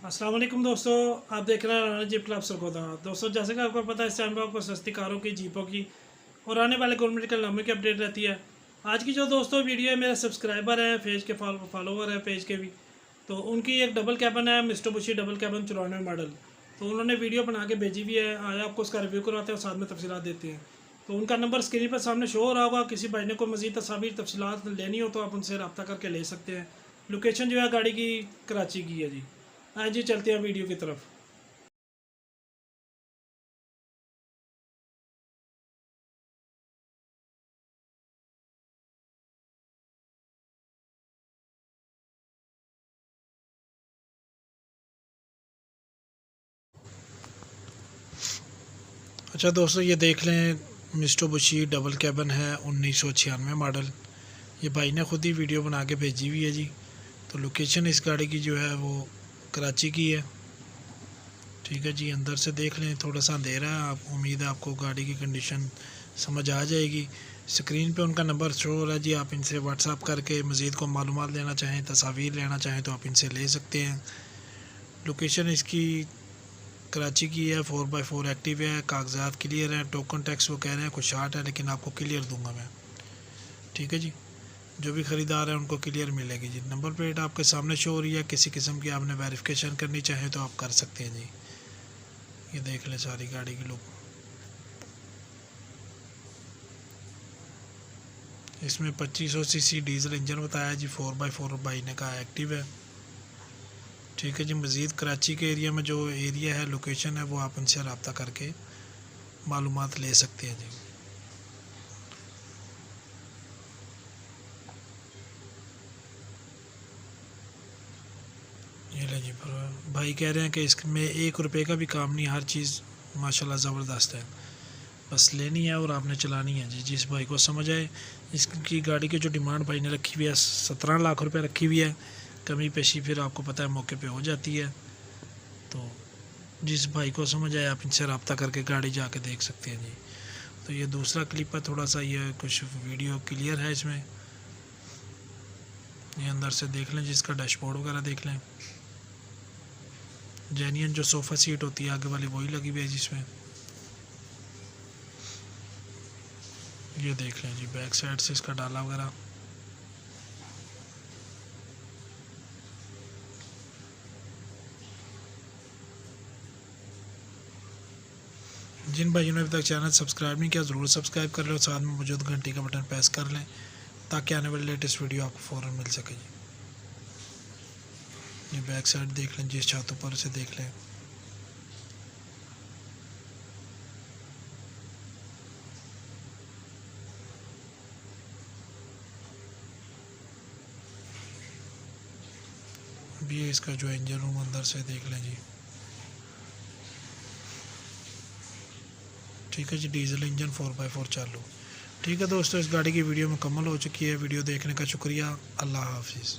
अस्सलाम वालेकुम दोस्तों, आप देख रहे हैं राना जीप क्लब सरगोदा। दोस्तों, जैसे कि आपको पता है, इस टाइम पर आपको सस्ती कारों की, जीपों की और आने वाले गवर्नमेंट के नामे की अपडेट रहती है। आज की जो दोस्तों वीडियो है, मेरे सब्सक्राइबर हैं, पेज के फॉलोवर हैं पेज के भी, तो उनकी एक डबल कैबन है, मिस्टर बुशी डबल कैबन 94 मॉडल। तो उन्होंने वीडियो बना के भेजी भी है। आया आपको उसका रिव्यू करवाते हैं और साथ में तफसीलात देते हैं। तो उनका नंबर स्क्रीन पर सामने शो हो रहा होगा। किसी भाई ने को मज़ीद तस्वीर तफसीलात लेनी हो तो आप उनसे रब्ता करके ले सकते हैं। लोकेशन जो है गाड़ी की कराची की है जी। हाँ जी, चलते हैं वीडियो की तरफ। अच्छा दोस्तों, ये देख लें, मिस्टर बुशी डबल कैबन है, 1996 मॉडल। ये भाई ने ख़ुद ही वीडियो बना के भेजी हुई है जी। तो लोकेशन इस गाड़ी की जो है वो कराची की है। ठीक है जी, अंदर से देख लें, थोड़ा सा अंधेरा है। आप उम्मीद है आपको गाड़ी की कंडीशन समझ आ जाएगी। स्क्रीन पे उनका नंबर शो हो रहा है जी। आप इनसे व्हाट्सअप करके मज़ीद को मालूमात लेना चाहें, तस्वीर लेना चाहें तो आप इनसे ले सकते हैं। लोकेशन इसकी कराची की है। 4x4 एक्टिव है, कागजात क्लियर है। टोकन टैक्स वो कह रहे हैं कुछ शार्ट है, लेकिन आपको क्लियर दूंगा मैं। ठीक है जी, जो भी ख़रीदार है उनको क्लियर मिलेगी जी। नंबर प्लेट आपके सामने शो हो रही है। किसी किस्म की आपने वेरिफिकेशन करनी चाहे तो आप कर सकते हैं जी। ये देख लें सारी गाड़ी की लुक। इसमें 2500 सीसी डीजल इंजन बताया जी। 4x4 भाई ने कहा एक्टिव है। ठीक है जी, मज़ीद कराची के एरिया में जो एरिया है, लोकेशन है, वो आप उनसे रब्ता करके मालूमात ले सकते हैं जी। ये ले जी, भाई कह रहे हैं कि इसमें 1 रुपये का भी काम नहीं, हर चीज़ माशाल्लाह ज़बरदस्त है। बस लेनी है और आपने चलानी है जी। जिस भाई को समझ आए, इसकी गाड़ी की जो डिमांड भाई ने रखी हुई है 17 लाख रुपए रखी हुई है। कमी पेशी फिर आपको पता है मौके पे हो जाती है। तो जिस भाई को समझ आए आप इनसे रब्ता करके गाड़ी जाके देख सकते हैं जी। तो ये दूसरा क्लिप है, थोड़ा सा ये कुछ वीडियो क्लियर है इसमें। ये अंदर से देख लें, जिसका डैशबोर्ड वगैरह देख लें। जेन्युइन जो सोफ़ा सीट होती है आगे वाली वही लगी हुई है जिसमें। ये देख लें जी, बैक साइड से इसका डाला वगैरह। जिन भाइयों ने अभी तक चैनल सब्सक्राइब नहीं किया, ज़रूर सब्सक्राइब कर लें और साथ में मौजूद घंटी का बटन प्रेस कर लें, ताकि आने वाली लेटेस्ट वीडियो आपको फ़ौरन मिल सके जी। ये बैक साइड देख लें, जिस छत ऊपर से देख लें। भी इसका जो इंजन रूम अंदर से देख लें जी। ठीक है जी, डीजल इंजन 4x4 चालू। ठीक है दोस्तों, इस गाड़ी की वीडियो मुकम्मल हो चुकी है। वीडियो देखने का शुक्रिया। अल्लाह हाफिज़।